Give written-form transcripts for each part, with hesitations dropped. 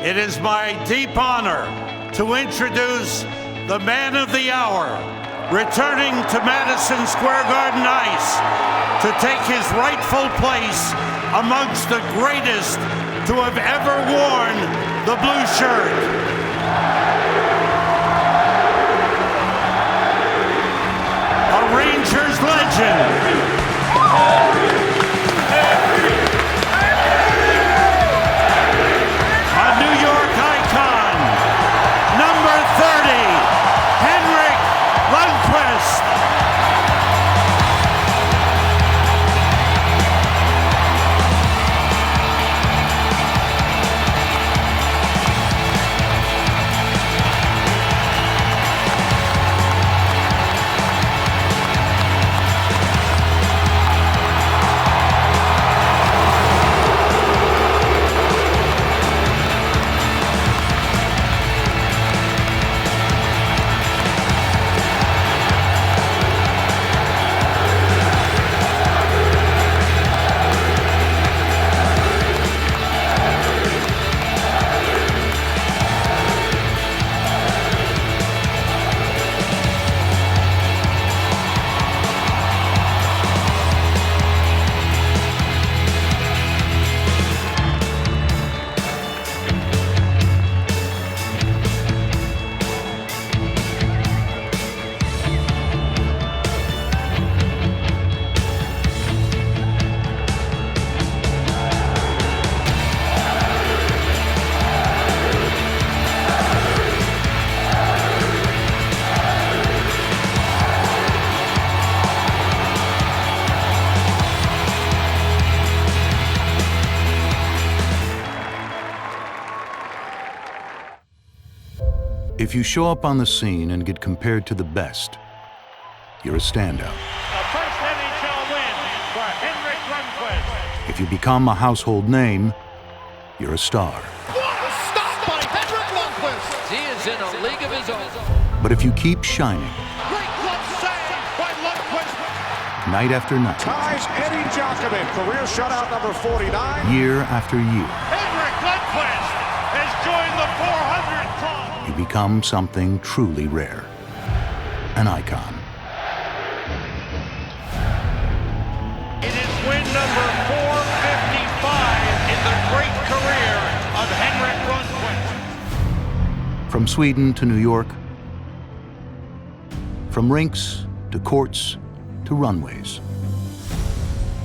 It is my deep honor to introduce the man of the hour, returning to Madison Square Garden ice to take his rightful place amongst the greatest to have ever worn the blue shirt. A Rangers legend. A New York icon. Number 30, Henrik Lundqvist. If you show up on the scene and get compared to the best, you're a standout. The first NHL win for Henrik Lundqvist. If you become a household name, you're a star. Stopped by Henrik Lundqvist. He is in a league of his own. But if you keep shining, Great glove save by Lundqvist. night after night, Ties Eddie Jokinen, career shutout number 49. year after year, Henrik Lundqvist has joined the 400 club. you become something truly rare. An icon. It is win number 455 in the great career of Henrik Lundqvist. From Sweden to New York, from rinks to courts to runways,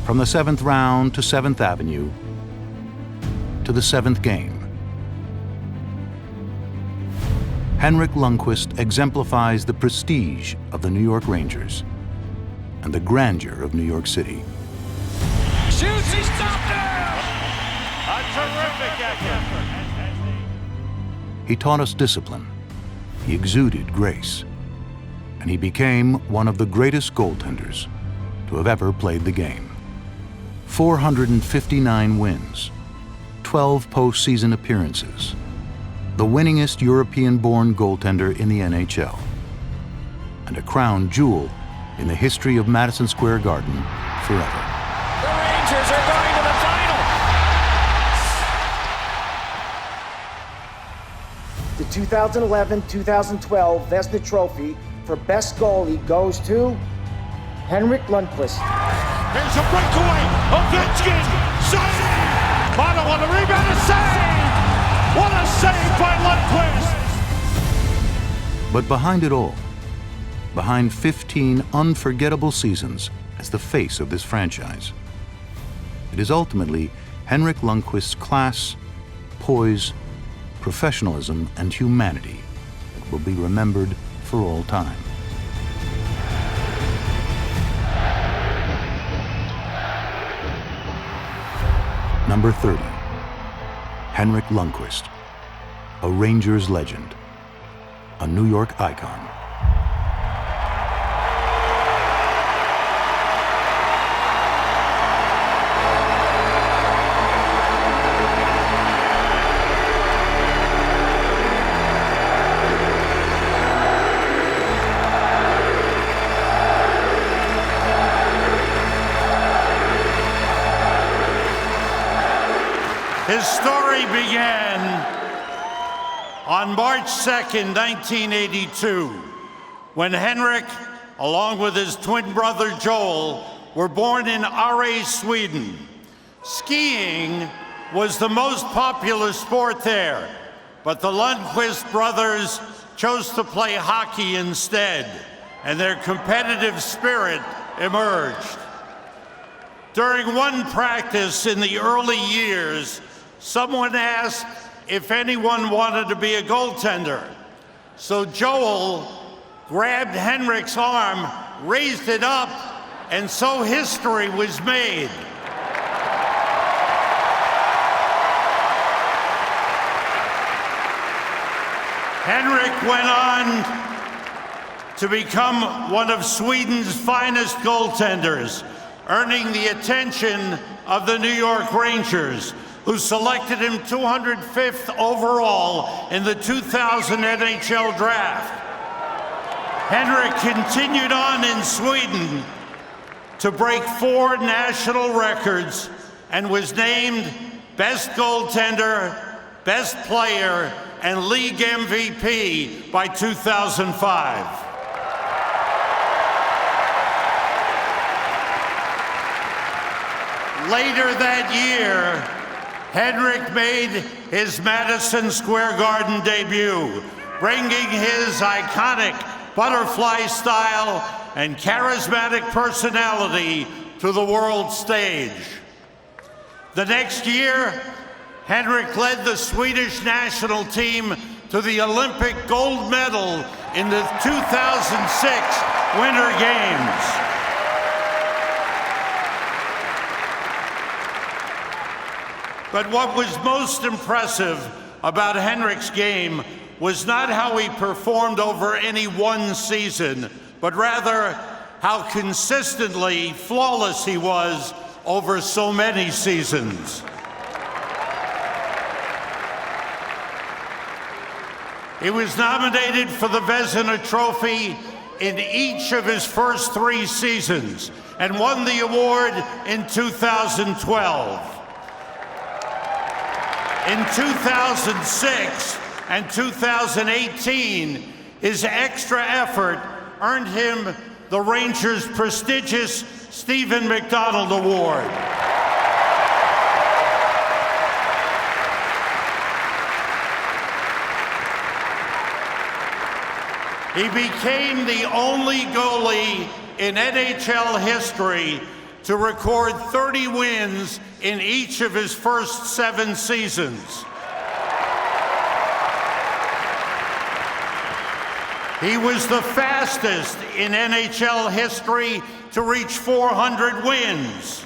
from the 7th round to 7th Avenue to the 7th game, Henrik Lundqvist exemplifies the prestige of the New York Rangers and the grandeur of New York City. Shoots, he stopped her! A terrific effort. He taught us discipline, he exuded grace, and he became one of the greatest goaltenders to have ever played the game. 459 wins, 12 postseason appearances, the winningest European-born goaltender in the NHL, and a crown jewel in the history of Madison Square Garden forever. The Rangers are going to the final! The 2011-2012 Vezina Trophy for Best Goalie goes to Henrik Lundqvist. Here's a breakaway. Ovechkin. Save. Mono on the rebound. A save. What a save by Lundqvist. But behind it all, behind 15 unforgettable seasons as the face of this franchise, it is ultimately Henrik Lundqvist's class, poise, professionalism, and humanity that will be remembered for all time. Number 30, Henrik Lundqvist, a Rangers legend, a New York icon. His story began On March 2nd, 1982, when Henrik, along with his twin brother Joel, were born in Åre, Sweden, skiing was the most popular sport there, but the Lundqvist brothers chose to play hockey instead, and their competitive spirit emerged. During one practice in the early years, someone asked if anyone wanted to be a goaltender. So Joel grabbed Henrik's arm, raised it up, and so history was made. Henrik went on to become one of Sweden's finest goaltenders, earning the attention of the New York Rangers, who selected him 205th overall in the 2000 NHL draft. Henrik continued on in Sweden to break 4 national records and was named Best Goaltender, Best Player, and League MVP by 2005. Later that year, Henrik made his Madison Square Garden debut, bringing his iconic butterfly style and charismatic personality to the world stage. The next year, Henrik led the Swedish national team to the Olympic gold medal in the 2006 Winter Games. But what was most impressive about Henrik's game was not how he performed over any one season, but rather how consistently flawless he was over so many seasons. He was nominated for the Vezina Trophy in each of his first 3 seasons and won the award in 2012. In 2006 and 2018, his extra effort earned him the Rangers' prestigious Stephen McDonald Award. He became the only goalie in NHL history to record 30 wins in each of his first 7 seasons. He was the fastest in NHL history to reach 400 wins.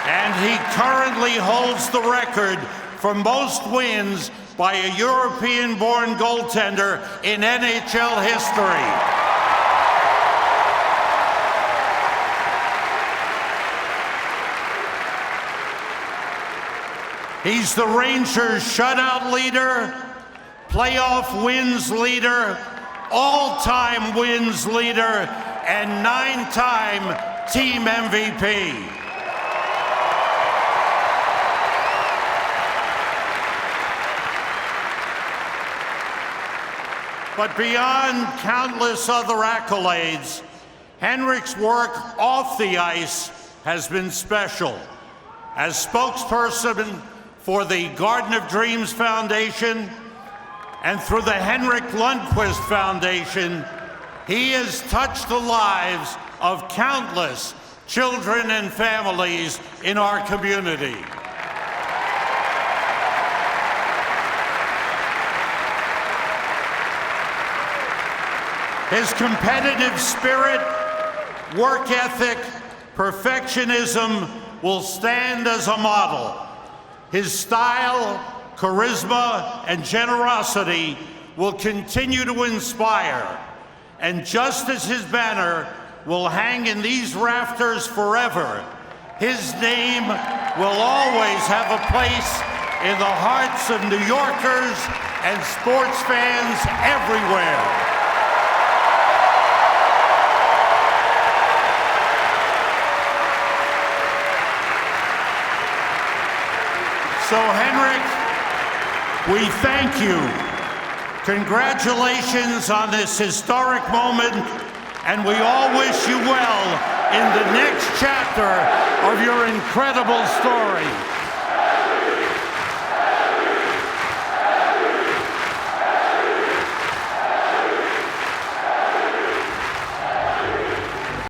And he currently holds the record for most wins by a European-born goaltender in NHL history. He's the Rangers shutout leader, playoff wins leader, all-time wins leader, and 9-time team MVP. But beyond countless other accolades, Henrik's work off the ice has been special. As spokesperson for the Garden of Dreams Foundation and through the Henrik Lundqvist Foundation, he has touched the lives of countless children and families in our community. His competitive spirit, work ethic, perfectionism will stand as a model. His style, charisma, and generosity will continue to inspire. And just as his banner will hang in these rafters forever, his name will always have a place in the hearts of New Yorkers and sports fans everywhere. So Henrik, we thank you. Congratulations on this historic moment, and we all wish you well in the next chapter of your incredible story.